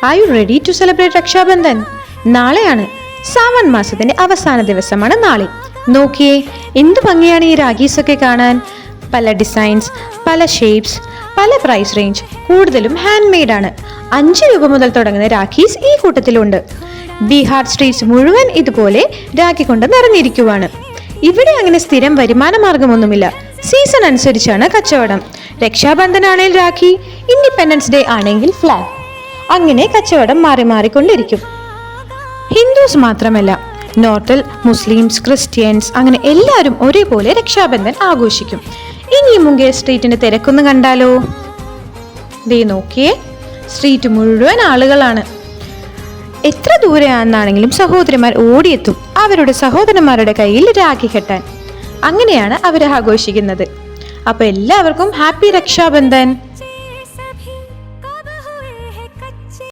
Are you ready to celebrate Rakshabandhan? നാളെയാണ് സാവൻ മാസത്തിന്റെ അവസാന ദിവസമാണ് നാളെ. നോക്കിയേ എന്ത് ഭംഗിയാണ് ഈ രാഖീസൊക്കെ കാണാൻ. പല ഡിസൈൻസ്, പല ഷേപ്സ്, പല പ്രൈസ് റേഞ്ച്, കൂടുതലും ഹാൻഡ് മെയ്ഡ് ആണ്. 5 രൂപ മുതൽ തുടങ്ങുന്ന രാഖീസ് ഈ കൂട്ടത്തിലുണ്ട്. ബീഹാർ സ്ട്രീറ്റ്സ് മുഴുവൻ ഇതുപോലെ രാഖി കൊണ്ട് നിറഞ്ഞിരിക്കുവാണ്. ഇവിടെ അങ്ങനെ സ്ഥിരം വരുമാന മാർഗമൊന്നുമില്ല. സീസൺ അനുസരിച്ചാണ് കച്ചവടം. രക്ഷാബന്ധൻ ആണെങ്കിൽ രാഖി, ഇൻഡിപെൻഡൻസ് ഡേ ആണെങ്കിൽ ഫ്ലാഗ്, അങ്ങനെ കച്ചവടം മാറി മാറിക്കൊണ്ടിരിക്കും. ഹിന്ദുസ് മാത്രമല്ല, നോർത്തിൽ മുസ്ലിംസ്, ക്രിസ്ത്യൻസ് അങ്ങനെ എല്ലാവരും ഒരേപോലെ രക്ഷാബന്ധൻ ആഘോഷിക്കും. ഇനി മുംഗേർ സ്ട്രീറ്റിന്റെ തിരക്കൊന്ന് കണ്ടാലോ. ദേ നോക്കിയേ, സ്ട്രീറ്റ് മുഴുവൻ ആളുകളാണ്. എത്ര ദൂരെയാണെന്നാണെങ്കിലും സഹോദരിമാർ ഓടിയെത്തും അവരുടെ സഹോദരന്മാരുടെ കയ്യിൽ രാഖി കെട്ടാൻ. അങ്ങനെയാണ് അവർ ആഘോഷിക്കുന്നത്. അപ്പൊ എല്ലാവർക്കും ഹാപ്പി രക്ഷാബന്ധൻ.